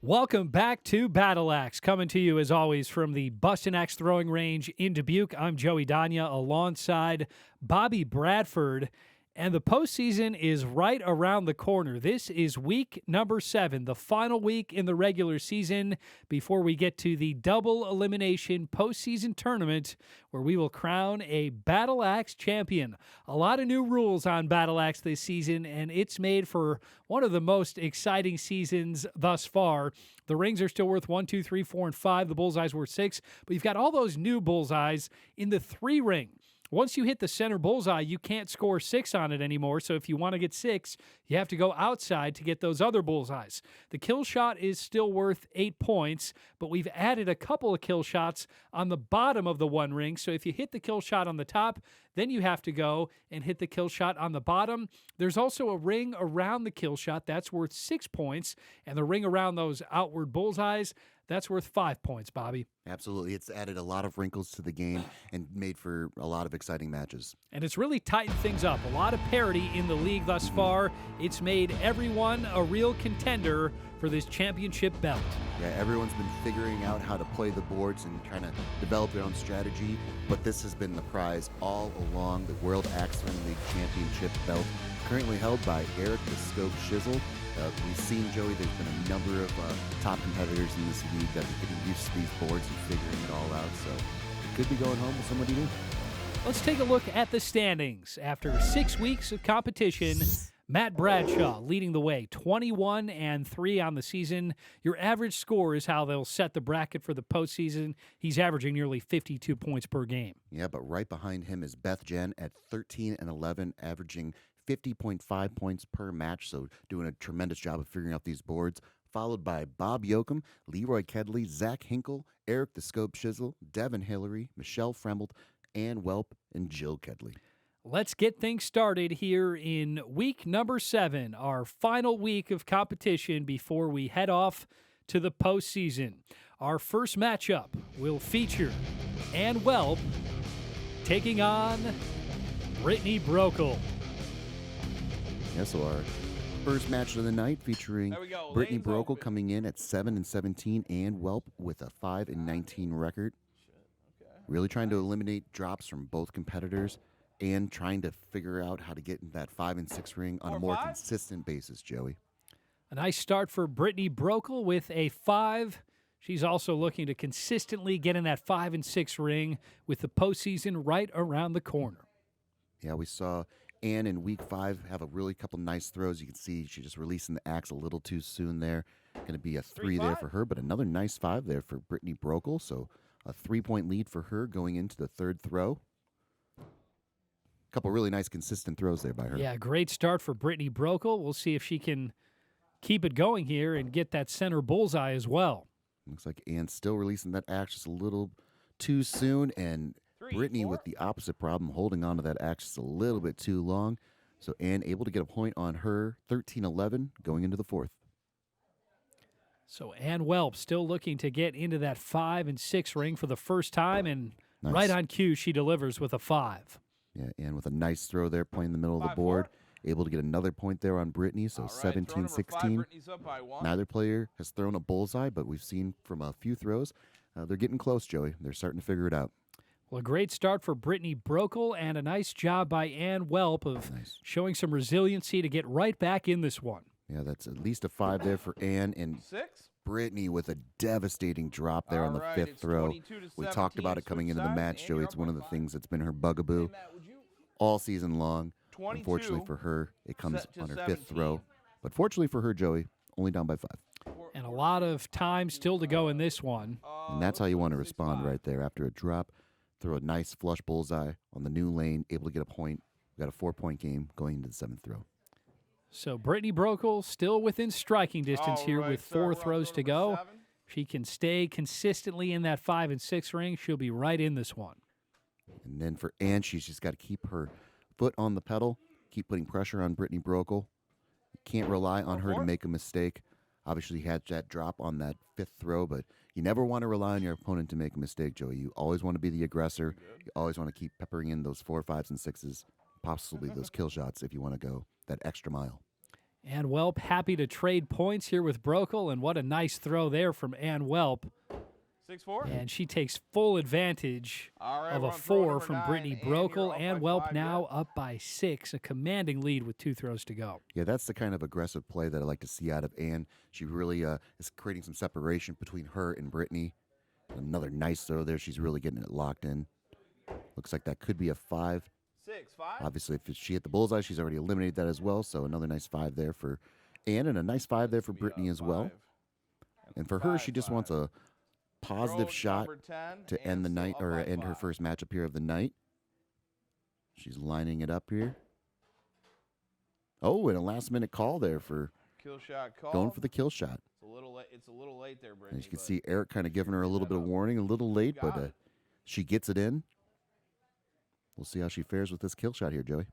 Welcome back to Battle Axe, coming to you as always from the Bustin' Axe Throwing Range in Dubuque. I'm Joey Danya alongside Bobby Bradford, and the postseason is right around the corner. This is week number 7, the final week in the regular season before we get to the double elimination postseason tournament where we will crown a Battle Axe champion. A lot of new rules on Battle Axe this season, and it's made for one of the most exciting seasons thus far. The rings are still worth 1, 2, 3, 4, and 5. The bullseye's worth 6, but you've got all those new bullseyes in the 3 ring. Once you hit the center bullseye, you can't score 6 on it anymore. So if you want to get 6, you have to go outside to get those other bullseyes. The kill shot is still worth 8 points, but we've added a couple of kill shots on the bottom of the 1 ring. So if you hit the kill shot on the top, then you have to go and hit the kill shot on the bottom. There's also a ring around the kill shot that's worth 6 points, and the ring around those outward bullseyes, that's worth 5 points, Bobby. Absolutely. It's added a lot of wrinkles to the game and made for a lot of exciting matches. And it's really tightened things up. A lot of parity in the league thus far. It's made everyone a real contender for this championship belt. Yeah, everyone's been figuring out how to play the boards and trying to develop their own strategy, but this has been the prize all along, the World Axe Throwing League Championship belt, currently held by Eric the Scope Shizzle. We've seen, Joey, there's been a number of top competitors in this league that are getting used to these boards and figuring it all out, so it could be going home with somebody new. Let's take a look at the standings. After 6 weeks of competition, Matt Bradshaw leading the way, 21-3 on the season. Your average score is how they'll set the bracket for the postseason. He's averaging nearly 52 points per game. Yeah, but right behind him is Beth Jen at 13-11, averaging 50.5 points per match, so doing a tremendous job of figuring out these boards, followed by Bob Yoakum, Leroy Kedley, Zach Hinkle, Eric the Scope Shizzle, Devin Hillary, Michelle Fremelt, Ann Welp, and Jill Kedley. Let's get things started here in week number 7, our final week of competition before we head off to the postseason. Our first matchup will feature Ann Welp taking on Brittany Brokel. Yeah, so our first match of the night featuring Brittany Brokel coming in at 7-17 and Welp with a 5-19 record. Really trying to eliminate drops from both competitors and trying to figure out how to get in that 5 and 6 ring on a more consistent basis, Joey. A nice start for Brittany Brokel with a 5. She's also looking to consistently get in that 5 and 6 ring with the postseason right around the corner. Yeah, we saw Ann in week 5 have a really couple nice throws. You can see she just releasing the axe a little too soon there. Going to be a 3 there for her, but another nice 5 there for Brittany Brokel. So a 3-point lead for her going into the 3rd throw. A couple really nice consistent throws there by her. Yeah, great start for Brittany Brokel. We'll see if she can keep it going here and get that center bullseye as well. Looks like Ann's still releasing that axe just a little too soon, and Brittany with the opposite problem, holding on to that axe just a little bit too long. So Ann able to get a point on her, 13-11, going into the 4th. So Ann Welp still looking to get into that 5 and 6 ring for the first time, and Nice. right on cue, she delivers with a 5. Yeah, Ann with a nice throw there, playing in the middle of the board. Able to get another point there on Brittany, so 17-16. Neither player has thrown a bullseye, but we've seen from a few throws, they're getting close, Joey. They're starting to figure it out. Well, a great start for Brittany Brokel and a nice job by Ann Welp of showing some resiliency to get right back in this one. Yeah, that's at least a 5 there for Ann, and Brittany with a devastating drop there on the 5th throw. We talked about it coming into the match, Joey. It's one of the things that's been her bugaboo all season long. Unfortunately for her, it comes on her 5th throw. But fortunately for her, Joey, only down by 5. And a lot of time still to go in this one. And that's how you want to respond right there. After a drop, throw a nice flush bullseye on the new lane, able to get a point. We got a 4-point game going into the 7th throw. So Brittany Brokel still within striking distance here with 4 throws to go. She can stay consistently in that 5 and 6 ring. She'll be right in this one. And then for Ann, she's just got to keep her foot on the pedal, keep putting pressure on Brittany Brokel. Can't rely on her to make a mistake. Obviously, had that drop on that 5th throw, but you never want to rely on your opponent to make a mistake, Joey. You always want to be the aggressor. You always want to keep peppering in those 4, 5s, and 6s, possibly those kill shots if you want to go that extra mile. Ann Welp happy to trade points here with Brokel, and what a nice throw there from Ann Welp. 6-4. And she takes full advantage All right, of we're a on throw 4 number from 9, Brittany and you're Brokel. up Ann by Welp 5, now yeah. up by 6, a commanding lead with 2 throws to go. Yeah, that's the kind of aggressive play that I like to see out of Ann. She really is creating some separation between her and Brittany. Another nice throw there. She's really getting it locked in. Looks like that could be a 5. 6-5. Obviously, if she hit the bullseye, she's already eliminated that as well. So another nice 5 there for Ann, and a nice 5 there for Brittany as well. And for her, she just wants a positive shot to end the night, or end her first matchup here of the night. She's lining it up here. Oh, and a last-minute call there for Kill shot call. going for the kill shot. It's a little late there, Brittany. And you can but see Eric kind of giving her a little bit of warning, a little late, but got it. she gets it in. We'll see how she fares with this kill shot here, Joey.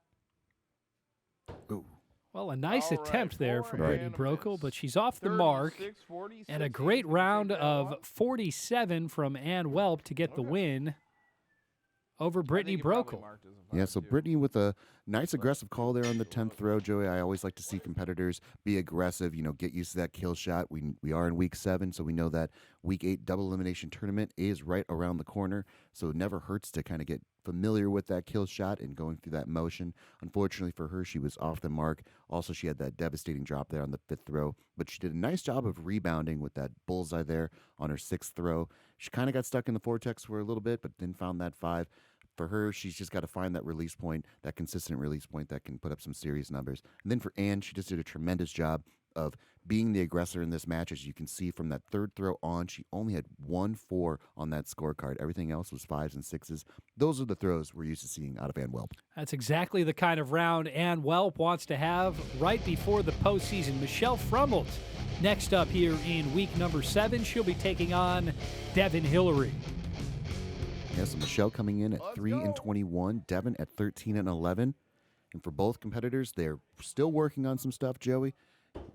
Ooh. Well, a nice All right, attempt there 4 from Brittany and a Brokel, miss. but she's off the mark. 36, 46, And a you great can round take that of one. 47 from Ann Welp to get the Okay. win over I Brittany think it probably Brokel. marked as a Yeah, 5, so too. Brittany with a nice aggressive call there on the 10th throw, Joey. I always like to see competitors be aggressive, get used to that kill shot. We are in week 7, so we know that week 8 double elimination tournament is right around the corner, so it never hurts to kind of get familiar with that kill shot and going through that motion. Unfortunately for her, she was off the mark. Also, she had that devastating drop there on the 5th throw, but she did a nice job of rebounding with that bullseye there on her 6th throw. She kind of got stuck in the vortex for a little bit, but then found that 5. For her, she's just got to find that release point, that consistent release point that can put up some serious numbers. And then for Ann, she just did a tremendous job of being the aggressor in this match. As you can see from that 3rd throw on, she only had 1 4 on that scorecard. Everything else was 5s and 6s. Those are the throws we're used to seeing out of Ann Welp. That's exactly the kind of round Ann Welp wants to have right before the postseason. Michelle Frummelt next up here in week number 7. She'll be taking on Devin Hillary. Yeah, so Michelle coming in at Let's 3 go. and 21, Devin at 13 and 11. And for both competitors, they're still working on some stuff, Joey.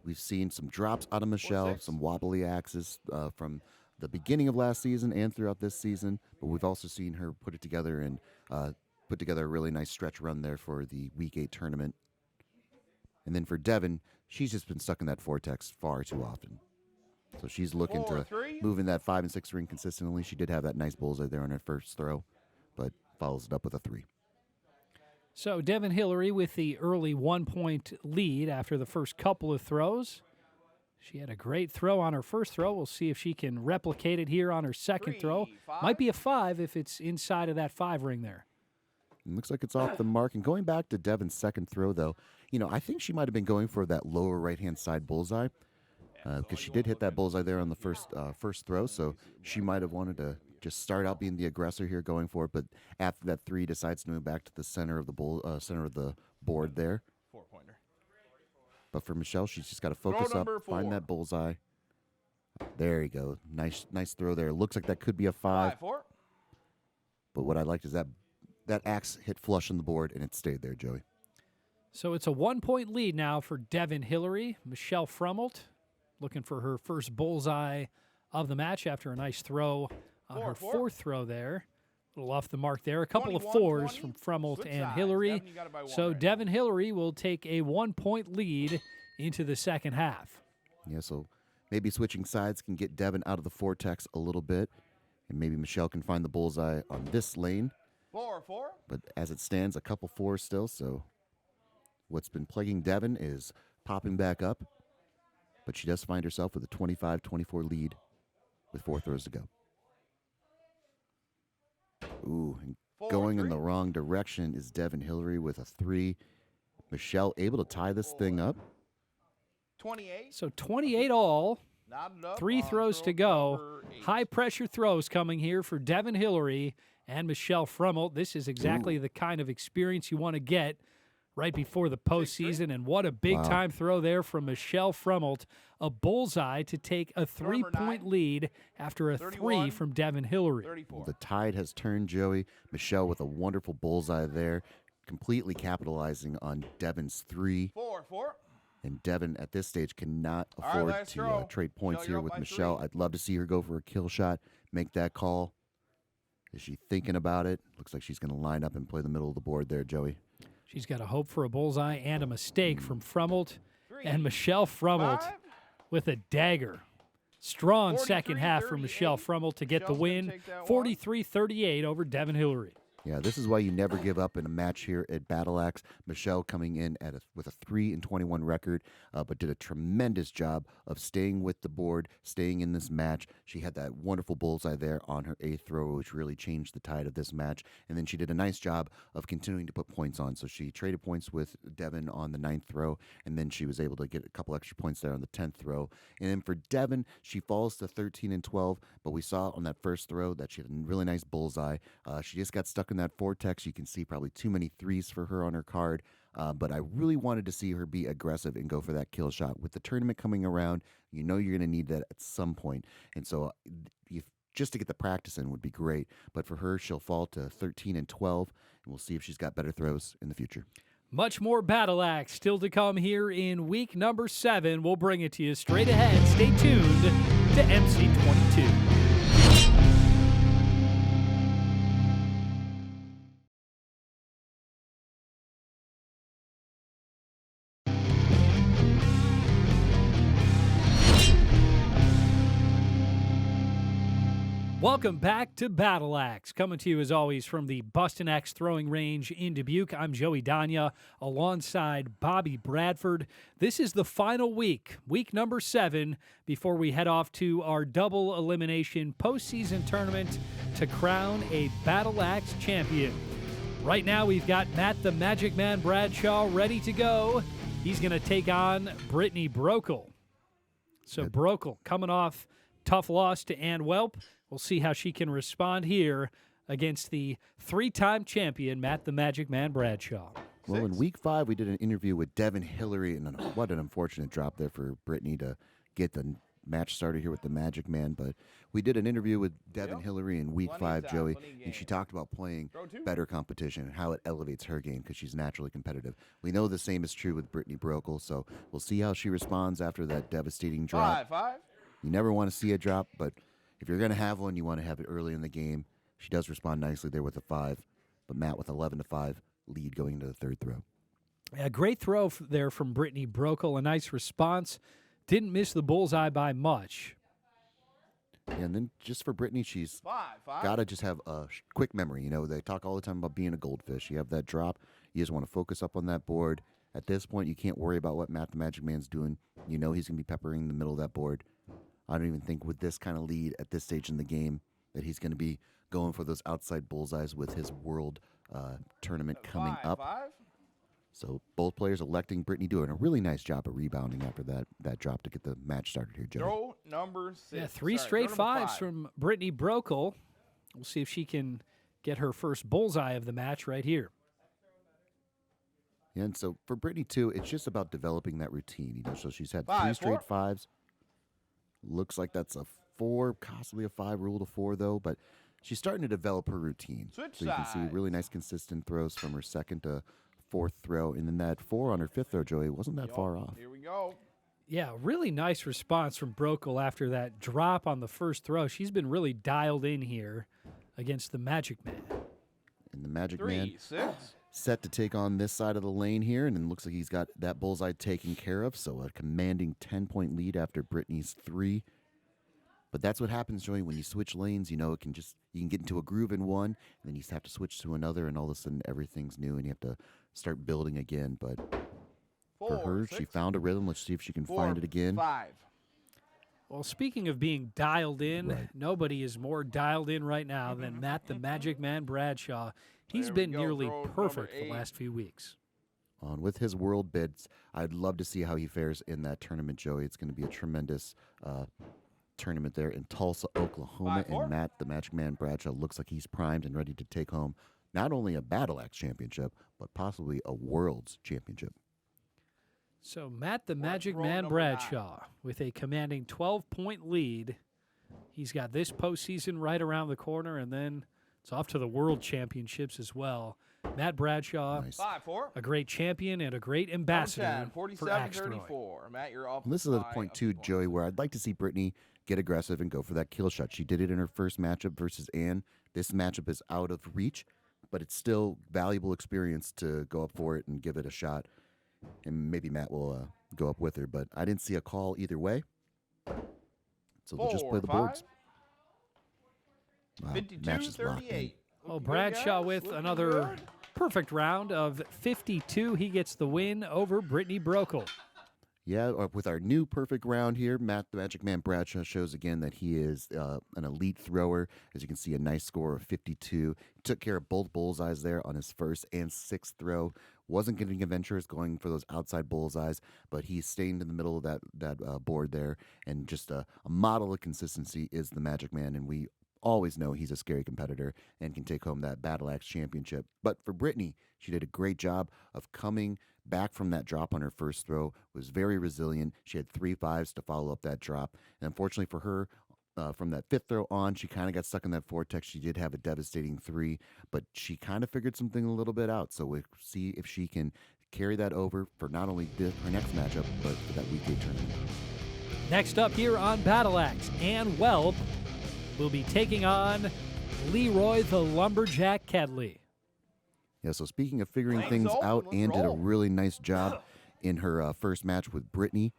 We've seen some drops out of Michelle, 4-6. some wobbly axes from the beginning of last season and throughout this season. But we've also seen her put it together and put together a really nice stretch run there for the Week 8 tournament. And then for Devin, she's just been stuck in that vortex far too often. So she's looking to 4-3. move in that 5 and 6 ring consistently. She did have that nice bullseye there on her first throw, but follows it up with a 3. So Devin Hillary with the early 1-point lead after the first couple of throws. She had a great throw on her first throw. We'll see if she can replicate it here on her second throw. 3-5. Might be a 5 if it's inside of that 5 ring there. It looks like it's off the mark. And going back to Devin's second throw, though, I think she might have been going for that lower right-hand side bullseye because she did hit that bullseye there on the first throw. So she might have wanted to just start out being the aggressor here, going for it. But after that 3, decides to move back to the center of the board there. 4-pointer. But for Michelle, she's just got to focus up, number 4. find that bullseye. There you go. Nice throw there. Looks like that could be a 5. 5-4. But what I liked is that axe hit flush on the board, and it stayed there, Joey. So it's a 1-point lead now for Devin Hillary. Michelle Frummelt looking for her first bullseye of the match after a nice throw on her 4-4. fourth throw there. A little off the mark there. A couple of 21-20. 4s from Frummelt Switch and sides. Hillary. Devin, you got it by 1 So right now. Devin Hillary will take a 1-point lead into the second half. Yeah, so maybe switching sides can get Devin out of the vortex a little bit, and maybe Michelle can find the bullseye on this lane. 4-4. But as it stands, a couple 4s still, so what's been plaguing Devin is popping back up, but she does find herself with a 25-24 lead with 4 throws to go. Ooh, and going in the wrong direction is Devin Hillary with a 3. Michelle able to tie this thing up. 28. So 28 all. Knotted up 3 on throws throw to go. number 8. High pressure throws coming here for Devin Hillary and Michelle Frummelt. This is exactly the kind of experience you want to get right before the postseason. And what a big time throw there from Michelle Frummelt. A bullseye to take a 3-point 9. lead after a 31. 3 from Devin Hillary. 34. The tide has turned, Joey. Michelle with a wonderful bullseye there, completely capitalizing on Devin's 3. 4-4. And Devin, at this stage, cannot All right, afford last to throw. trade points Michelle, here you're up with by Michelle. 3. I'd love to see her go for a kill shot, make that call. Is she thinking about it? Looks like she's going to line up and play the middle of the board there, Joey. She's got to hope for a bullseye and a mistake from Frummelt. And Michelle Frummelt 5. with a dagger. Strong second half for 43-38. Michelle Frummelt to get the Michelle's gonna win. take that one. 43-38 over Devin Hillary. Yeah, this is why you never give up in a match here at Battle Axe. Michelle coming in with a 3-21 record, but did a tremendous job of staying with the board, staying in this match. She had that wonderful bullseye there on her 8th throw, which really changed the tide of this match. And then she did a nice job of continuing to put points on. So she traded points with Devin on the 9th throw, and then she was able to get a couple extra points there on the 10th throw. And then for Devin, she falls to 13-12, but we saw on that first throw that she had a really nice bullseye. She just got stuck in that vortex. You can see probably too many threes for her on her card, but I really wanted to see her be aggressive and go for that kill shot. With the tournament coming around, you know you're going to need that at some point, and so just to get the practice in would be great. But for her, she'll fall to 13-12, and we'll see if she's got better throws in the future. Much more Battle Axe still to come here in week number 7. We'll bring it to you straight ahead. Stay tuned to MC22. Welcome back to Battle Axe. Coming to you as always from the Bustin' Axe Throwing Range in Dubuque. I'm Joey Danya alongside Bobby Bradford. This is the final week number 7, before we head off to our double elimination postseason tournament to crown a Battle Axe champion. Right now we've got Matt the Magic Man Bradshaw ready to go. He's going to take on Brittany Brokel. So Brokel coming off tough loss to Ann Welp. We'll see how she can respond here against the 3-time champion, Matt the Magic Man Bradshaw. Well, in week 5, we did an interview with Devin Hillary, and what an unfortunate drop there for Brittany to get the match started here with the Magic Man. But we did an interview with Devin Hillary in week 5, Joey, and she talked about playing better competition and how it elevates her game because she's naturally competitive. We know the same is true with Brittany Brokel, so we'll see how she responds after that devastating drop. 5. You never want to see a drop, but if you're going to have one, you want to have it early in the game. She does respond nicely there with a 5, but Matt with 11-5 lead going into the 3rd throw. A great throw there from Brittany Brokel. A nice response. Didn't miss the bullseye by much. Yeah, and then just for Brittany, she's 5. got to just have a quick memory. You know, they talk all the time about being a goldfish. You have that drop. You just want to focus up on that board. At this point, you can't worry about what Matt the Magic Man's doing. You know he's going to be peppering the middle of that board. I don't even think with this kind of lead at this stage in the game that he's going to be going for those outside bullseyes with his world tournament coming up. 5. So both players electing Brittany doing a really nice job of rebounding after that drop to get the match started here, Joe. Throw number 6. Yeah, 3 straight 5s from Brittany Brokel. We'll see if she can get her first bullseye of the match right here. Yeah, and so for Brittany, too, it's just about developing that routine. You know, so she's had 3 5, straight 4. 5s. Looks like that's a 4, possibly a 5, rule to 4, though. But she's starting to develop her routine. Switch so you can see sides. really nice consistent throws from her 2nd to 4th throw. And then that 4 on her 5th throw, Joey, wasn't that far off. Here we go. Yeah, really nice response from Brokel after that drop on the first throw. She's been really dialed in here against the Magic Man. And the Magic 3, Man 6. set to take on this side of the lane here, and then looks like he's got that bullseye taken care of. So a commanding 10-point lead after Brittany's 3. But that's what happens, Joey, when you switch lanes. You know, you can get into a groove in one, and then you have to switch to another, and all of a sudden everything's new, and you have to start building again. But 4, for her, 6, she found a rhythm. Let's see if she can 4, find it again. 5. Well, speaking of being dialed in, Right. nobody is more dialed in right now than Matt the Magic Man Bradshaw. He's There we been go, nearly throw number perfect the 8. last few weeks. On with his world bids, I'd love to see how he fares in that tournament, Joey. It's going to be a tremendous tournament there in Tulsa, Oklahoma. 5-4. And Matt, the Magic Man Bradshaw, looks like he's primed and ready to take home not only a Battle Axe championship, but possibly a World's championship. So Matt the Magic throw Man number Bradshaw with a commanding 12-point lead. He's got this postseason right around the corner, and then it's off to the World Championships as well. Matt Bradshaw, Nice. 5, 4. a great champion and a great ambassador for axe throwing. 47-34. Matt, you're up. And this is the by point, a too, few points. Joey, where I'd like to see Brittany get aggressive and go for that kill shot. She did it in her first matchup versus Ann. This matchup is out of reach, but it's still valuable experience to go up for it and give it a shot. And maybe Matt will go up with her. But I didn't see a call either way. So they'll just play the 4, boards. 5, Wow, 52, match is locked in. 38. Well, Looking good, Bradshaw guys. with Looking another good. perfect round of 52. He gets the win over Brittany Brokel. Yeah, with our new perfect round here, Matt the Magic Man Bradshaw shows again that he is an elite thrower. As you can see, a nice score of 52. He took care of both bullseyes there on his first and sixth throw. Wasn't getting adventurous going for those outside bullseyes, but he stayed in the middle of that board there. And just a model of consistency is the Magic Man, and we always know he's a scary competitor and can take home that Battle Axe championship. But for Brittany, she did a great job of coming back from that drop on her first throw, was very resilient. She had 3 5s to follow up that drop. And unfortunately for her, from that fifth throw on, she kind of got stuck in that vortex. She did have a devastating 3, but she kind of figured something a little bit out. So we'll see if she can carry that over for not only her next matchup, but for that weekday tournament. Next up here on Battle Axe, Ann Welp will be taking on Leroy the Lumberjack Kedley. Yeah, so speaking of figuring Flames things open, out, let's Ann did a roll. really nice job in her first match with Brittany.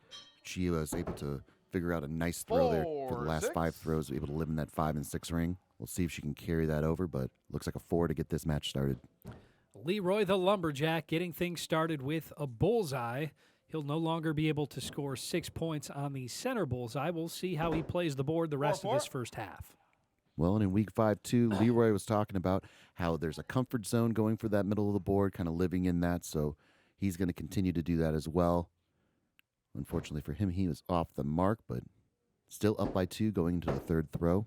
She was able to figure out a nice throw there for the 4, last 5 6. throws, able to live in that 5 and 6 ring. We'll see if she can carry that over, but looks like a 4 to get this match started. Leroy the Lumberjack getting things started with a bullseye. He'll no longer be able to score 6 points on the center bullseye. We'll see how he plays the board the rest of this first half. Well, and in week 5, too, Leroy was talking about how there's a comfort zone going for that middle of the board, kind of living in that, so he's going to continue to do that as well. Unfortunately for him, he was off the mark, but still up by 2 going into the third throw.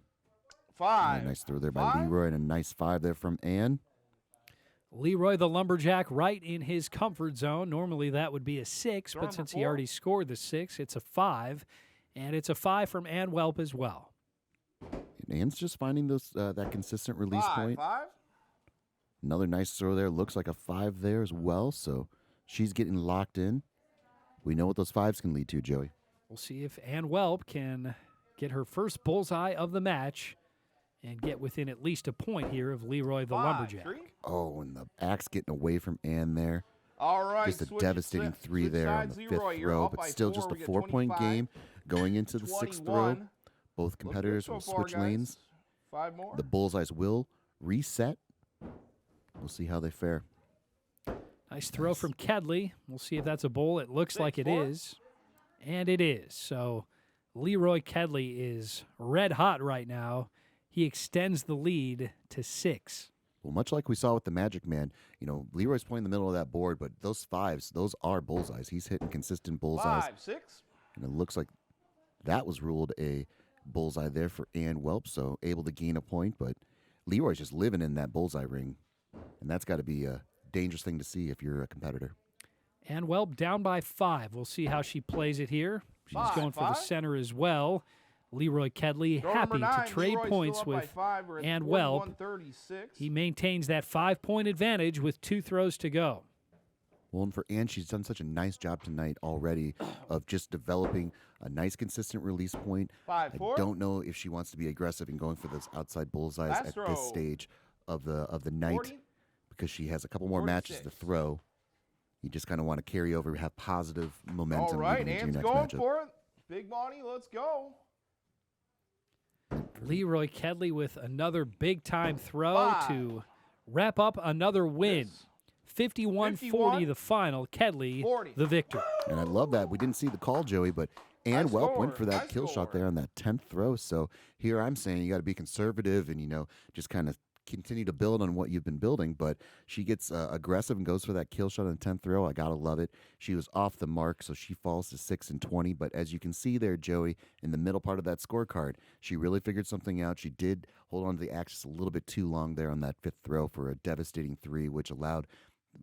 5. Nice throw there by 5. Leroy, and a nice 5 there from Ann. Leroy the Lumberjack right in his comfort zone. Normally that would be a 6, Throw but number since he 4. already scored the 6, it's a 5. And it's a 5 from Ann Welp as well. And Ann's just finding those that consistent release 5, point. 5. Another nice throw there. Looks like a 5 there as well, so she's getting locked in. We know what those 5s can lead to, Joey. We'll see if Ann Welp can get her first bullseye of the match and get within at least a point here of Leroy the 5, Lumberjack. 3. Oh, and the axe getting away from Ann there. All right. Just a switch devastating flip. 3 Switch there on sides, the Leroy. 5th You're throw, up but by still 4. just a We got 4-point 25, game going into the 6th throw. 21. Both Look good competitors so will far, switch guys. lanes. 5 more. The bullseyes will reset. We'll see how they fare. Nice throw from Kedley. We'll see if that's a bull. It looks 6, like it 4. is. And it is. So Leroy Kedley is red hot right now. He extends the lead to 6. Well, much like we saw with the Magic Man, Leroy's playing the middle of that board, but those 5s, those are bullseyes. He's hitting consistent bullseyes. 5, 6. And it looks like that was ruled a bullseye there for Ann Welp, so able to gain a point, but Leroy's just living in that bullseye ring. And that's got to be a dangerous thing to see if you're a competitor. And Welp down by 5. We'll see how she plays it here. She's 5, going for the 5. center as well. Leroy Kedley Throw happy number 9. to trade Leroy's points still up by with 5. We're at Ann Welp. 41-36. He maintains that 5-point advantage with 2 throws to go. Well, and for Ann, she's done such a nice job tonight already of just developing a nice, consistent release point. 5, I 4. don't know if she wants to be aggressive in going for those outside bullseyes Last at throw. this stage of the night 40. because she has a couple more matches to 46. throw. You just kind of want to carry over, have positive momentum. All right, leading into Ann's your going next matchup. for it. Big Monty, let's go. Leroy Kedley with another big-time throw 5. to wrap up another win. This. 51-40 51, the final. Kedley 40. the victor. And I love that. We didn't see the call, Joey, but Ann Nice Welp went score, for that nice kill shot score. there on that 10th throw. So here I'm saying you got to be conservative and, just kind of continue to build on what you've been building. But she gets aggressive and goes for that kill shot on the 10th throw. I got to love it. She was off the mark, so she falls to 6 and 20. But as you can see there, Joey, in the middle part of that scorecard, she really figured something out. She did hold on to the axis a little bit too long there on that 5th throw for a devastating 3, which allowed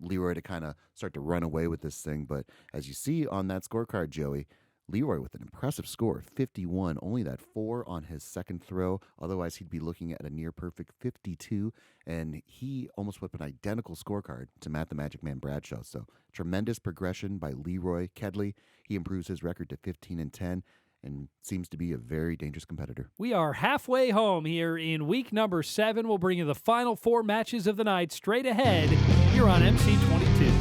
Leroy to kind of start to run away with this thing. But as you see on that scorecard, Joey, Leroy with an impressive score of 51, only that 4 on his second throw. Otherwise, he'd be looking at a near perfect 52, and he almost put up an identical scorecard to Matt the Magic Man Bradshaw. So tremendous progression by Leroy Kedley. He improves his record to 15 and 10 and seems to be a very dangerous competitor. We are halfway home here in week number 7. We'll bring you the final 4 matches of the night straight ahead here on MC22.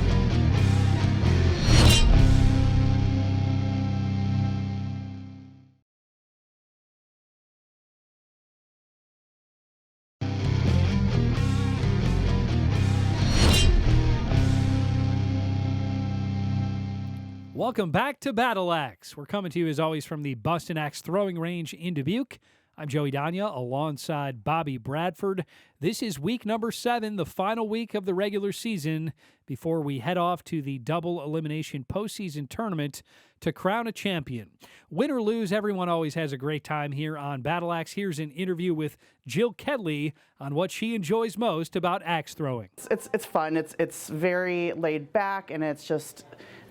Welcome back to Battle Axe. We're coming to you as always from the Bustin' Axe Throwing Range in Dubuque. I'm Joey Danya alongside Bobby Bradford. This is week number 7, the final week of the regular season before we head off to the double elimination postseason tournament to crown a champion. Win or lose, everyone always has a great time here on Battle Axe. Here's an interview with Jill Kedley on what she enjoys most about axe throwing. It's fun. It's very laid back, and it's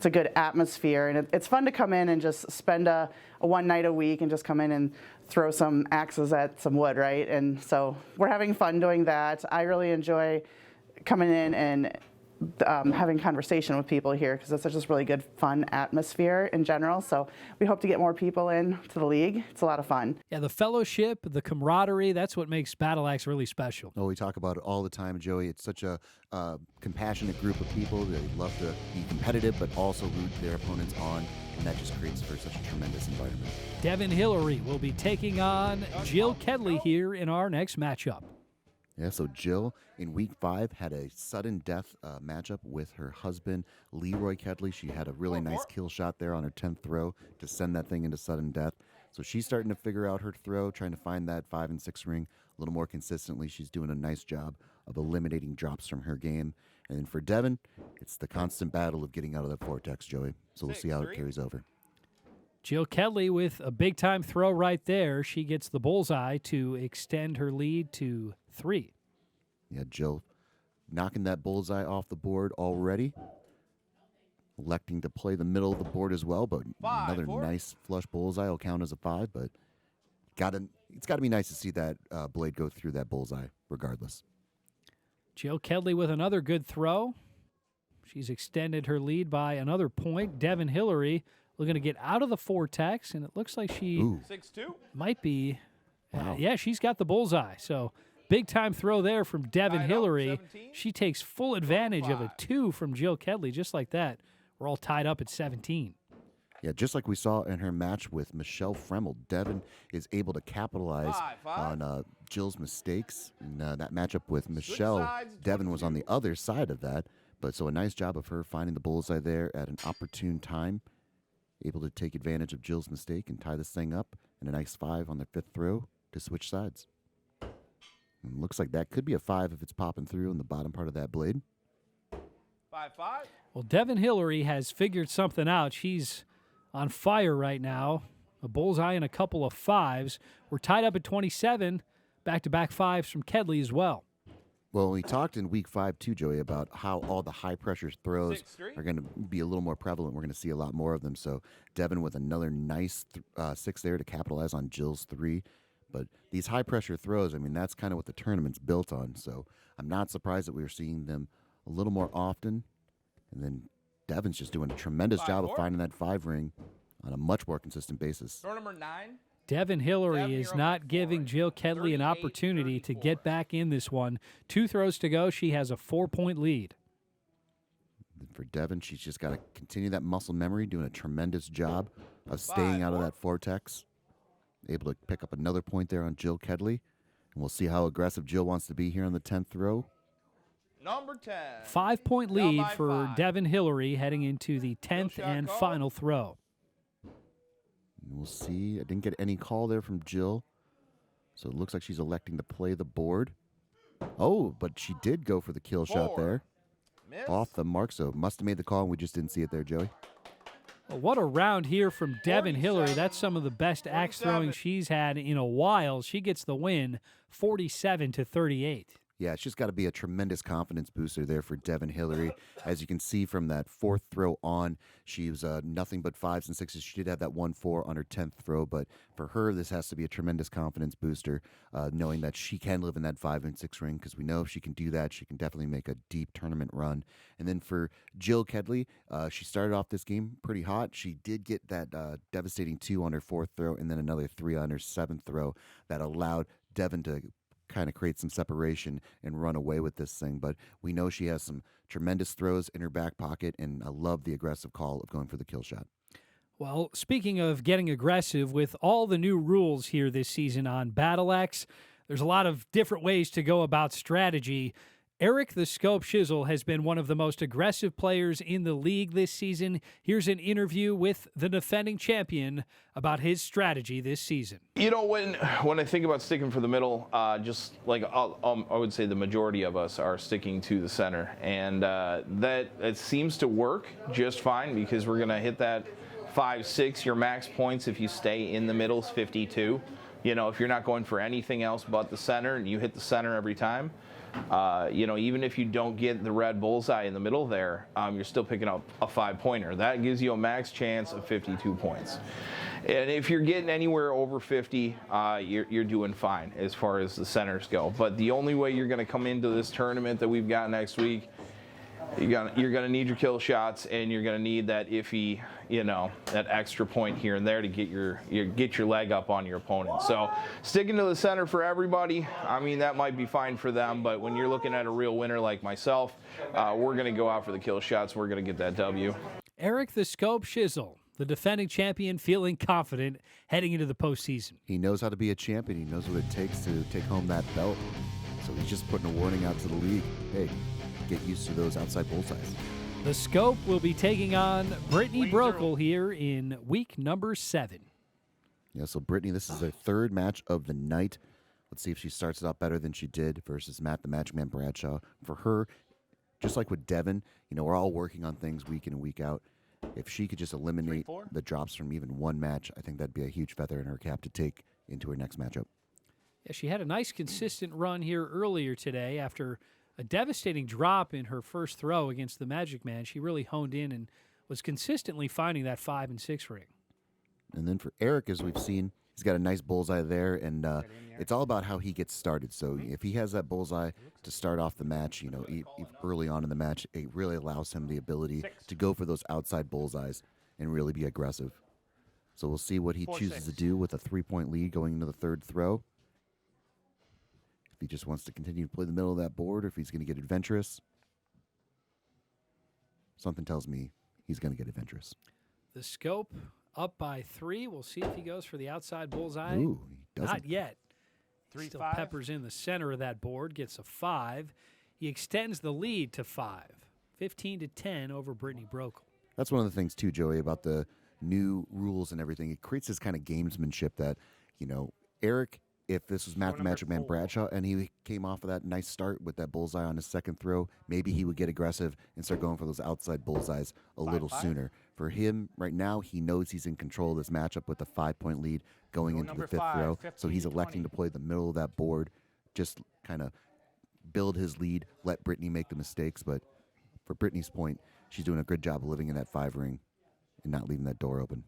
a good atmosphere, and it's fun to come in and just spend a one night a week and just come in and throw some axes at some wood, right? And so we're having fun doing that. I really enjoy coming in and having conversation with people here because it's just really good, fun atmosphere in general. So we hope to get more people in to the league. It's a lot of fun. Yeah, the fellowship, the camaraderie, that's what makes Battle Axe really special. Oh, we talk about it all the time, Joey. It's such a compassionate group of people. They love to be competitive, but also root their opponents on, and that just creates for such a tremendous environment. Devin Hillary will be taking on Jill Kedley here in our next matchup. Yeah, so Jill in week 5 had a sudden death matchup with her husband, Leroy Kedley. She had a really nice kill shot there on her 10th throw to send that thing into sudden death. So she's starting to figure out her throw, trying to find that 5 and 6 ring a little more consistently. She's doing a nice job of eliminating drops from her game. And then for Devin, it's the constant battle of getting out of that vortex, Joey. So we'll see how it carries over. Jill Kedley with a big-time throw right there. She gets the bullseye to extend her lead to 3. Yeah, Jill knocking that bullseye off the board already. Electing to play the middle of the board as well, but another nice flush bullseye will count as a 5, but it's got to be nice to see that blade go through that bullseye regardless. Jill Kedley with another good throw. She's extended her lead by another point. Devin Hillary looking to get out of the vortex, and it looks like she 6-2 might be. Wow. Yeah, she's got the bullseye. So big-time throw there from Devin Hillary. 17. She takes full advantage of a 2 from Jill Kedley, just like that. We're all tied up at 17. Yeah, just like we saw in her match with Michelle Fremel, Devin is able to capitalize on Jill's mistakes. In that matchup with Michelle, Devin was on the other side of that. But so a nice job of her finding the bullseye there at an opportune time, able to take advantage of Jill's mistake and tie this thing up, and a nice 5 on their 5th throw to switch sides. And looks like that could be a 5 if it's popping through in the bottom part of that blade. 5-5. Well, Devin Hillary has figured something out. She's on fire right now. A bullseye and a couple of 5s. We're tied up at 27. Back-to-back 5s from Kedley as well. Well, we talked in week 5 too, Joey, about how all the high-pressure throws 6-3. are going to be a little more prevalent. We're going to see a lot more of them. So Devin with another nice 6 there to capitalize on Jill's 3. But these high-pressure throws, I mean, that's kind of what the tournament's built on. So I'm not surprised that we're seeing them a little more often. And then Devin's just doing a tremendous job of 5-4. finding that 5 ring on a much more consistent basis. Throw number 9. Devin Hillary Devin, is you're up not by giving 4. Jill Kedley an opportunity to get back in this one. 2 throws to go. She has a 4-point lead. For Devin, she's just got to continue that muscle memory, doing a tremendous job of staying out of 5-4. that vortex. Able to pick up another point there on Jill Kedley. And we'll see how aggressive Jill wants to be here on the 10th throw. Number 10. 5-point Down lead by for 5. Devin Hillary heading into the 10th shot and call. final throw. And we'll see. I didn't get any call there from Jill. So it looks like she's electing to play the board. Oh, but she did go for the kill shot 4. there. Miss. Off the mark, so must have made the call, and we just didn't see it there, Joey. Well, what a round here from Devin Hillary. That's some of the best axe throwing 47. she's had in a while. She gets the win, 47-38. Yeah, it's just got to be a tremendous confidence booster there for Devin Hillary. As you can see from that 4th throw on, she was nothing but 5s and 6s. She did have that 1-4 on her 10th throw, but for her, this has to be a tremendous confidence booster, knowing that she can live in that 5 and 6 ring, because we know if she can do that, she can definitely make a deep tournament run. And then for Jill Kedley, she started off this game pretty hot. She did get that devastating 2 on her 4th throw, and then another 3 on her 7th throw that allowed Devin to kind of create some separation and run away with this thing. But we know she has some tremendous throws in her back pocket, and I love the aggressive call of going for the kill shot. Well, speaking of getting aggressive, with all the new rules here this season on Battle Axe, there's a lot of different ways to go about strategy. Eric the Scope Shizzle has been one of the most aggressive players in the league this season. Here's an interview with the defending champion about his strategy this season. You know, when I think about sticking for the middle, just like I would say the majority of us are sticking to the center. And that it seems to work just fine because we're going to hit that 5-6. Your max points if you stay in the middle is 52. You know, if you're not going for anything else but the center and you hit the center every time, you know, even if you don't get the red bullseye in the middle there, you're still picking up a 5-pointer. That gives you a max chance of 52 points. And if you're getting anywhere over 50, you're doing fine as far as the centers go. But the only way you're going to come into this tournament that we've got next week, you're going to need your kill shots, and you're going to need that iffy, you know, that extra point here and there to get your leg up on your opponent. So sticking to the center for everybody, I mean, that might be fine for them, but when you're looking at a real winner like myself, we're going to go out for the kill shots. We're going to get that W. Eric the Scope Shizzle, the defending champion, feeling confident heading into the postseason. He knows how to be a champion. He knows what it takes to take home that belt. So he's just putting a warning out to the league. Hey, get used to those outside bullseyes. The Scope will be taking on Brittany Brokel here in week number 7. Yeah, so Brittany, this is their third match of the night. Let's see if she starts it out better than she did versus Matt the Magic Man Bradshaw. For her, just like with Devin, you know, we're all working on things week in and week out. If she could just eliminate the drops from even one match, I think that'd be a huge feather in her cap to take into her next matchup. Yeah, she had a nice consistent run here earlier today after a devastating drop in her first throw against the Magic Man. She really honed in and was consistently finding that 5 and 6 ring. And then for Eric, as we've seen, he's got a nice bullseye there, and it's all about how he gets started. So if he has that bullseye to start off the match, you know, early on in the match, it really allows him the ability to go for those outside bullseyes and really be aggressive. So we'll see what he chooses to do with a 3-point lead going into the third throw. If he just wants to continue to play the middle of that board, or if he's going to get adventurous. Something tells me he's going to get adventurous. The Scope up by 3. We'll see if he goes for the outside bullseye. Ooh, he doesn't. Not yet. Still peppers in the center of that board, gets a 5. He extends the lead to 5, 15-10 over Brittany Brokel. That's one of the things, too, Joey, about the new rules and everything. It creates this kind of gamesmanship that, you know, Eric, if this was Matt the Magic Man Bradshaw and he came off of that nice start with that bullseye on his second throw, maybe he would get aggressive and start going for those outside bullseyes a little sooner. For him, right now, he knows he's in control of this matchup with a 5-point lead going into the fifth throw. So he's electing to play the middle of that board, just kind of build his lead, let Brittany make the mistakes. But for Brittany's point, she's doing a good job of living in that 5 ring and not leaving that door open.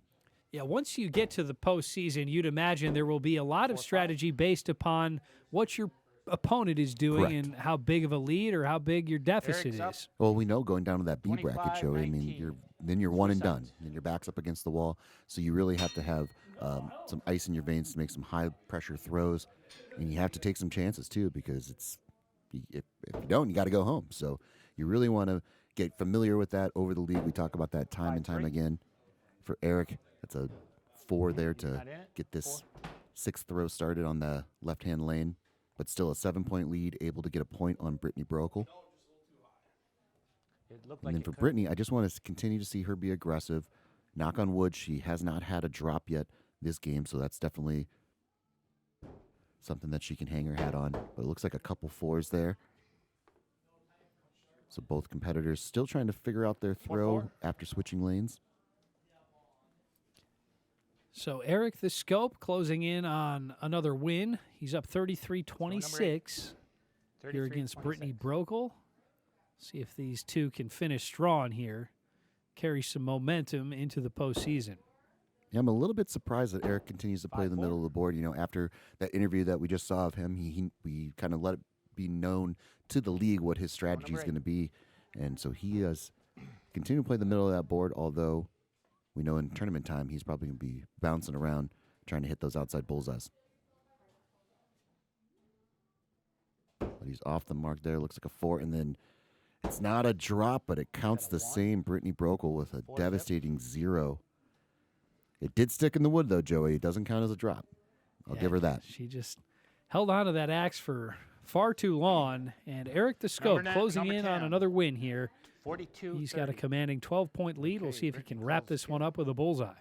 Yeah, once you get to the postseason, you'd imagine there will be a lot of strategy based upon what your opponent is doing. Correct. And how big of a lead or how big your deficit is. Well, we know going down to that B bracket, Joey, I mean, you're one and done, and your back's up against the wall. So you really have to have some ice in your veins to make some high-pressure throws, and you have to take some chances, too, because if you don't, you got to go home. So you really want to get familiar with that over the league. We talk about that time and time again. For Eric, that's a 4 there to get this 6th throw started on the left-hand lane, but still a 7-point lead, able to get a point on Brittany Brokel. And then for Brittany, I just want to continue to see her be aggressive. Knock on wood, she has not had a drop yet this game, so that's definitely something that she can hang her hat on. But it looks like a couple 4s there. So both competitors still trying to figure out their throw after switching lanes. So Eric the Scope closing in on another win. He's up 33-26 here against Brittany Brokel. See if these two can finish strong here, carry some momentum into the postseason. Yeah, I'm a little bit surprised that Eric continues to play the middle of the board. You know, after that interview that we just saw of him, we kind of let it be known to the league what his strategy is going to be. And so he has continued to play the middle of that board, although we know in tournament time he's probably going to be bouncing around trying to hit those outside bullseyes. But he's off the mark there. Looks like a 4, and then it's not a drop, but it counts the same. Brittany Brokel with a devastating 0. It did stick in the wood, though, Joey. It doesn't count as a drop. I'll give her that. She just held on to that axe for far too long. And Eric the Scope closing number in on 10. another win here. 42. He's got a commanding 12-point lead. We'll see if he can wrap this one up with a bullseye.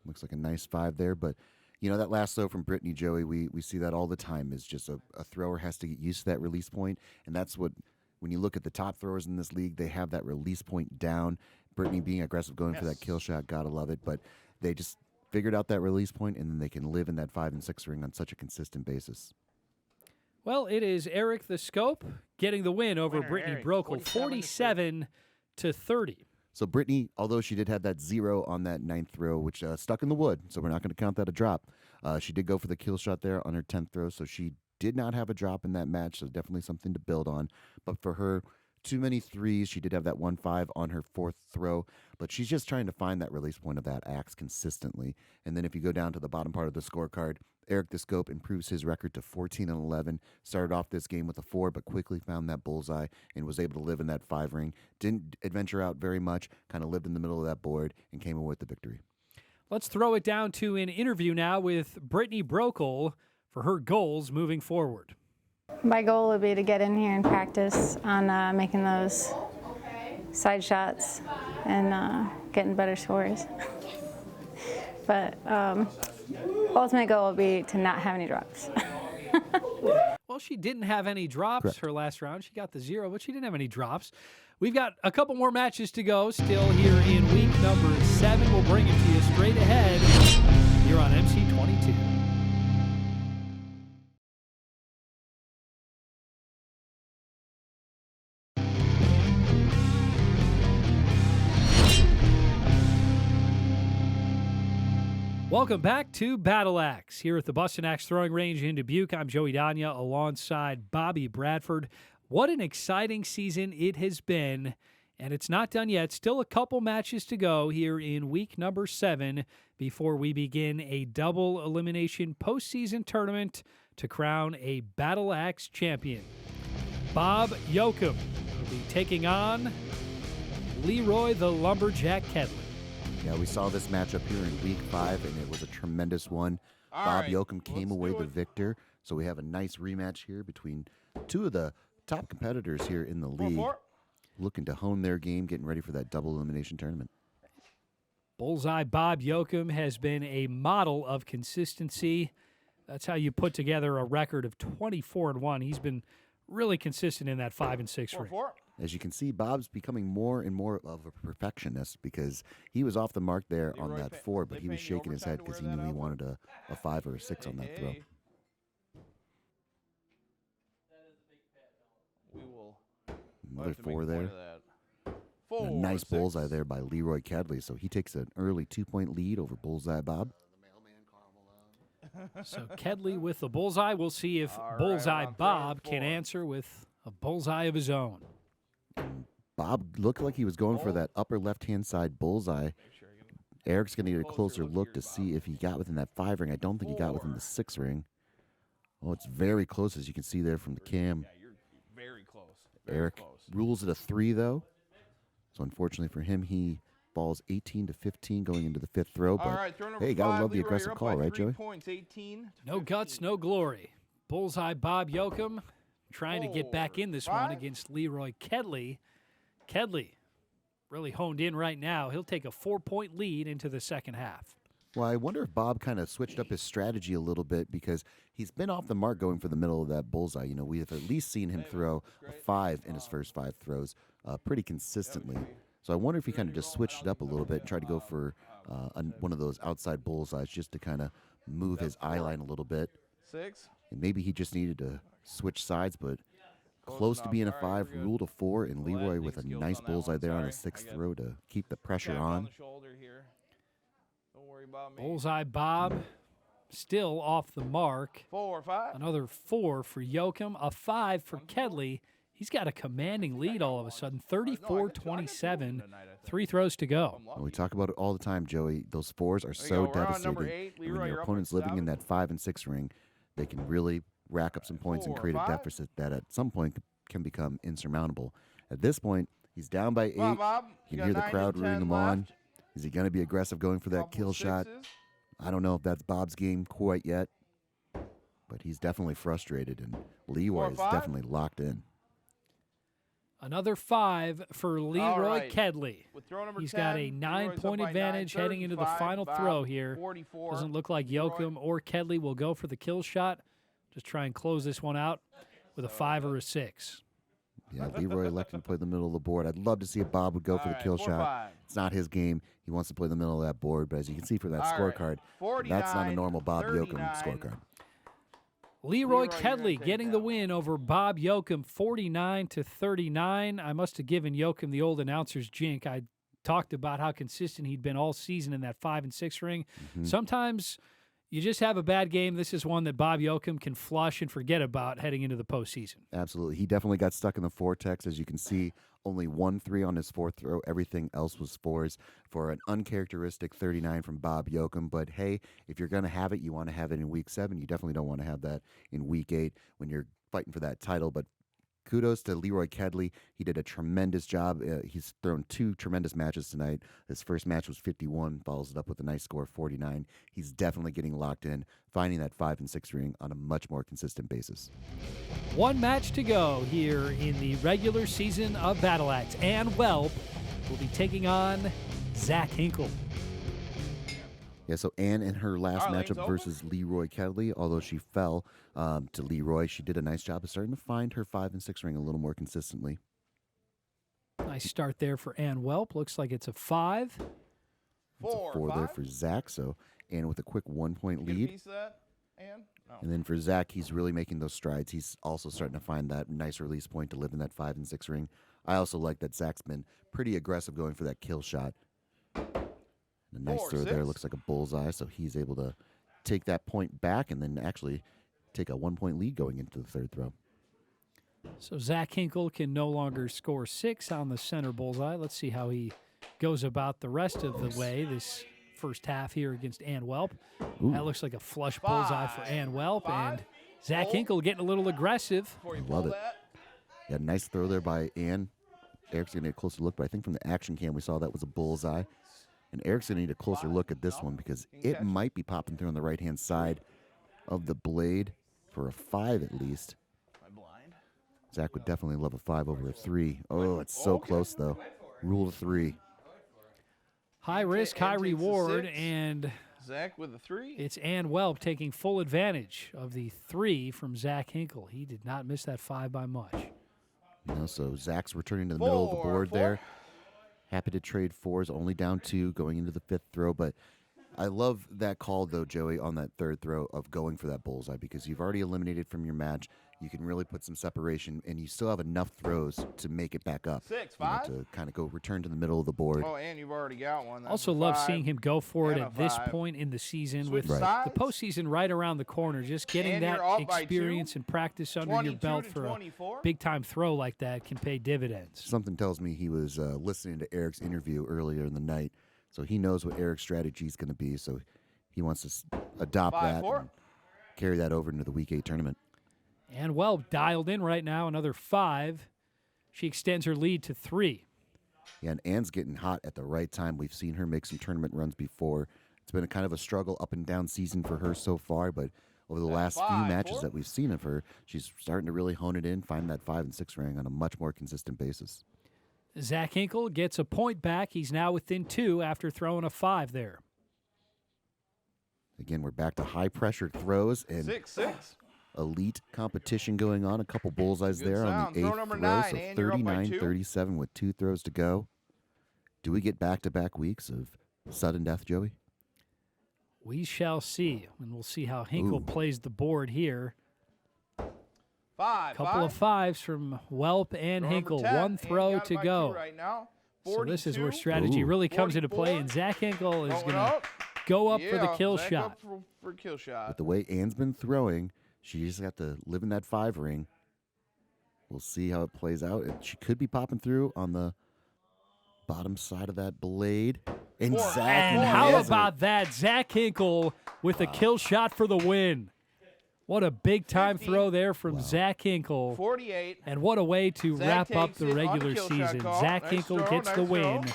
Looks like a nice 5 there, but that last throw from Brittany, Joey, we see that all the time, is just a thrower has to get used to that release point, and that's what, when you look at the top throwers in this league, they have that release point down. Brittany being aggressive, going for that kill shot, gotta love it, but they just figured out that release point, and then they can live in that 5 and 6 ring on such a consistent basis. Well, it is Eric the Scope getting the win over Winner, Brittany Eric, Brokel, 47-30. So Brittany, although she did have that 0 on that 9th throw, which stuck in the wood, so we're not going to count that a drop, she did go for the kill shot there on her 10th throw, so she did not have a drop in that match, so definitely something to build on. But for her, too many threes. She did have that 1-5 on her 4th throw, but she's just trying to find that release point of that axe consistently. And then if you go down to the bottom part of the scorecard, Eric the Scope improves his record to 14-11. Started off this game with a 4, but quickly found that bullseye and was able to live in that 5 ring. Didn't adventure out very much, kind of lived in the middle of that board and came away with the victory. Let's throw it down to an interview now with Brittany Brokel for her goals moving forward. My goal would be to get in here and practice on making those side shots and getting better scores. But ultimate goal would be to not have any drops. Well, she didn't have any drops Correct. her last round. She got the 0, but she didn't have any drops. We've got a couple more matches to go still here in week number 7. We'll bring it to you straight ahead here on MC22. Welcome back to Battle Axe here at the Bustin' Axe Throwing Range in Dubuque. I'm Joey Danya alongside Bobby Bradford. What an exciting season it has been, and it's not done yet. Still a couple matches to go here in week number 7 before we begin a double elimination postseason tournament to crown a Battle Axe champion. Bob Yoakum will be taking on Leroy the Lumberjack Kedley. Yeah, we saw this matchup here in week 5, and it was a tremendous one. Bob Yoakum came away the victor, so we have a nice rematch here between two of the top competitors here in the league, looking to hone their game, getting ready for that double elimination tournament. Bullseye Bob Yoakum has been a model of consistency. That's how you put together a record of 24-1. He's been really consistent in that 5 and 6 ring. As you can see, Bob's becoming more and more of a perfectionist because he was off the mark there on that 4, but he was shaking his head because he knew he wanted a 5 or a 6 on that throw. We will Another have to make 4 a point there. of that. And a 4, nice 6. bullseye there by Leroy Kedley, so he takes an early 2-point lead over Bullseye Bob. So Kedley with the bullseye. We'll see if All right, Bullseye on Bob 3 can and 4. answer with a bullseye of his own. Bob looked like he was going for that upper left-hand side bullseye. Eric's going to get a closer look to see if he got within that 5 ring. I don't think he got within the 6 ring. Oh, it's very close, as you can see there from the cam. Yeah, you're very close. Very Eric close. rules it a 3, though. So unfortunately for him, he falls 18-15 going into the 5th throw. All But right, throw number hey, gotta 5, love the Leroy, aggressive you're up call, by right, 3 Joey? points, 18 to No guts, 15. no glory. Bullseye Bob Yoakum trying to get back in this one 5. against Leroy Kedley. Kedley really honed in right now. He'll take a 4-point lead into the second half. Well, I wonder if Bob kind of switched up his strategy a little bit because he's been off the mark going for the middle of that bullseye. You know, we have at least seen him throw a 5 in his first 5 throws pretty consistently. So I wonder if he kind of just switched it up a little bit and tried to go for one of those outside bullseyes just to kind of move his eye line a little bit. 6. And maybe he just needed to switch sides, but close to enough. being a All right, 5, we're good. ruled a 4, and Glad Leroy Nick with a skills nice on that bullseye one. there on his Sorry, 6th I got throw to keep the pressure Tap on. the shoulder here. Don't worry about me. Bullseye Bob still off the mark. 4, 5. Another 4 for Yoakum, a 5 for Kedley. He's got a commanding lead all of a sudden, 34-27. 3 throws to go. Well, we talk about it all the time, Joey. Those 4s are you so go. We're on number devastating. 8. And Leroy, when you're your up opponent's at living in 7. that 5 and 6 ring, they can really rack up some points and 4, create a 5. deficit that at some point can become insurmountable. At this point, he's down by 8. Come on, Bob. You got can hear the 9 crowd and rooting 10 him on. left. Is he going to be aggressive going for that Couple kill shot? 6s. I don't know if that's Bob's game quite yet. but he's definitely frustrated, and Leroy is 4-5? definitely locked in. Another 5 for Leroy right. Kedley. With throw number He's 10, got a Leroy's up 9-point by 9, advantage heading into the 35, final Bob, throw here. 44. Doesn't look like Leroy. Yoakum or Kedley will go for the kill shot. Just try and close this one out with a 5 or a 6. Yeah, Leroy electing to play the middle of the board. I'd love to see if Bob would go for the All right, kill 4-5. shot. It's not his game. He wants to play the middle of that board, but as you can see from that All right, scorecard, 49, that's not a normal Bob Yoakum 39. scorecard. Leroy Leroy, you're gonna Kedley take getting that the one. win over Bob Yoakum, 49-39. I must have given Yoakum the old announcer's jink. I talked about how consistent he'd been all season in that 5 and 6 ring. Sometimes you just have a bad game. This is one that Bob Yoakum can flush and forget about heading into the postseason. Absolutely. He definitely got stuck in the vortex. As you can see, only 1 3 on his fourth throw. Everything else was 4s for an uncharacteristic 39 from Bob Yoakum. But hey, if you're going to have it, you want to have it in week 7. You definitely don't want to have that in week 8 when you're fighting for that title. But kudos to Leroy Kedley. He did a tremendous job. He's thrown 2 tremendous matches tonight. His first match was 51, follows it up with a nice score of 49. He's definitely getting locked in, finding that 5 and 6 ring on a much more consistent basis. One match to go here in the regular season of Battle Axe. Ann Welp will be taking on Zach Hinkle. Yeah, so Ann in her last Our lane's matchup open? versus Leroy Kedley, although she fell to Leroy, she did a nice job of starting to find her 5 and 6 ring a little more consistently. Nice start there for Ann Welp. Looks like it's a 5. It's a 4, 4 there 5? for Zach, so Ann with a quick 1-point Get a lead. piece of that, Ann? No. And then for Zach, he's really making those strides. He's also starting to find that nice release point to live in that 5 and 6 ring. I also like that Zach's been pretty aggressive going for that kill shot. A nice 4, throw there. 6. Looks like a bullseye, so he's able to take that point back and then actually take a 1-point lead going into the third throw. So Zach Hinkle can no longer score 6 on the center bullseye. Let's see how he goes about the rest of the way this first half here against Ann Welp. That looks like a flush bullseye for Ann Welp. 5, And Zach hold. Hinkle getting a little aggressive. Before you I pull love it. that. Yeah, nice throw there by Ann. Eric's going to get a closer look, but I think from the action cam we saw that was a bullseye. And Eric's going to need a closer look at this one because it might be popping through on the right-hand side of the blade for a 5 at least. Am I blind? Zach would definitely love a 5 over a 3. Oh, it's so close, though. Rule of 3. High risk, Ann high takes the reward, 6. and Zach with a 3. it's Ann Welp taking full advantage of the 3 from Zach Hinkle. He did not miss that 5 by much. You know, so Zach's returning to the middle of the 4, board 4. there. Happy to trade 4s, only down 2 going into the 5th throw. But I love that call, though, Joey, on that third throw of going for that bullseye because you've already eliminated from your match. You can really put some separation, and you still have enough throws to make it back up. 6, you know, 5. to kind of go return to the middle of the board. Oh, and you've already got one. That's Also a love 5. seeing him go for it and a at this 5. point in the season Switch with the sides. postseason right around the corner. Just getting And that you're up by 2. experience and practice under your 22 belt to for a 24. big-time throw like that can pay dividends. Something tells me he was listening to Eric's interview earlier in the night, so he knows what Eric's strategy is going to be. So he wants to adopt 5, that 4. and carry that over into the Week 8 tournament. And well dialed in right now, another 5. She extends her lead to 3. Yeah, and Ann's getting hot at the right time. We've seen her make some tournament runs before. It's been a kind of a struggle up and down season for her so far, but over the last few 5, matches 4. that we've seen of her, she's starting to really hone it in, find that 5 and 6 ring on a much more consistent basis. Zach Hinkle gets a point back. He's now within 2 after throwing a 5 there. Again, we're back to high-pressured throws and 6, 6. elite competition going on. A couple bullseyes Good there on sound. the Throw 8th number throw, 9, so and you're up by 2. 39-37 with 2 throws to go. Do we get back-to-back weeks of sudden death, Joey? We shall see, and we'll see how Hinkle Ooh. plays the board here. 5, Couple of 5s from Welp and Throw number Hinkle. 10, 1 and throw got it to by go. 2 right now. So this is where 42. strategy Ooh. really comes into play, 44. and Zach Hinkle is Going going to up. go up for the Yeah, kill Zach shot. up for kill shot. With the way Ann's been throwing, she just got to live in that 5 ring. We'll see how it plays out. She could be popping through on the bottom side of that blade. And 4, Zach And Zach how nails it. about that? Zach Hinkle with a kill shot for the win. What a big-time 50. throw there from Zach Hinkle. 48. And what a way to Zach wrap up takes the it on regular kill shot season. call. Zach Nice Hinkle throw, gets the nice win, throw.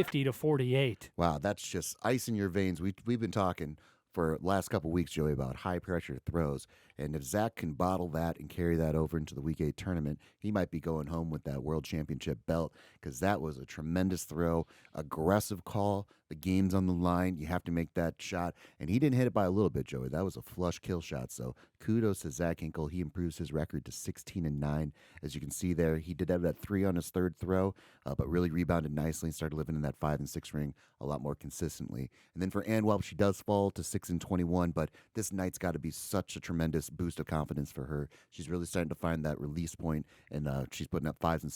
50-48. Wow, that's just ice in your veins. We've been talking for the last couple weeks, Joey, about high pressure throws. And if Zach can bottle that and carry that over into the Week 8 tournament, he might be going home with that World Championship belt, because that was a tremendous throw, aggressive call. The game's on the line. You have to make that shot. And he didn't hit it by a little bit, Joey. That was a flush kill shot. So kudos to Zach Hinkle. He improves his record to 16-9. As you can see there, he did have that 3 on his third throw, but really rebounded nicely and started living in that 5 and 6 ring a lot more consistently. And then for Ann Welp, she does fall to 6-21, but this night's got to be such a tremendous boost of confidence for her. She's really starting to find that release point, and she's putting up 5s and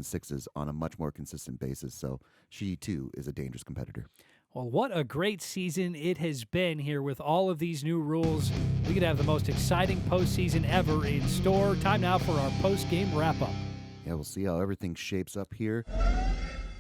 6s on a much more consistent basis. So she, too, is a dangerous competitor. Well, what a great season it has been here with all of these new rules. We could have the most exciting postseason ever in store. Time now for our post-game wrap-up. Yeah, we'll see how everything shapes up here.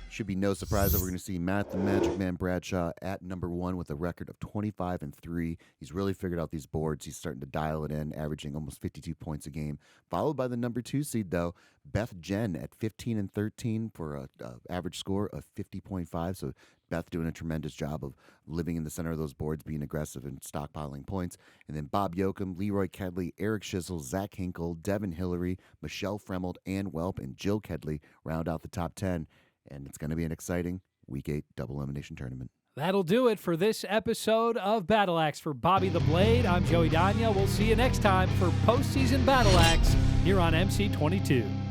Should be no surprise that we're going to see Matt the Magic Man Bradshaw at number 1 with a record of 25-3. He's really figured out these boards. He's starting to dial it in, averaging almost 52 points a game. Followed by the number 2 seed, though, Beth Jen at 15-13 for an average score of 50.5. So Beth doing a tremendous job of living in the center of those boards, being aggressive and stockpiling points. And then Bob Yoakum, Leroy Kedley, Eric Schissel, Zach Hinkle, Devin Hillary, Michelle Fremelt, Ann Welp, and Jill Kedley round out the top 10. And it's going to be an exciting Week 8 double elimination tournament. That'll do it for this episode of Battle Axe. For Bobby the Blade, I'm Joey Danya. We'll see you next time for postseason Battle Axe here on MC22.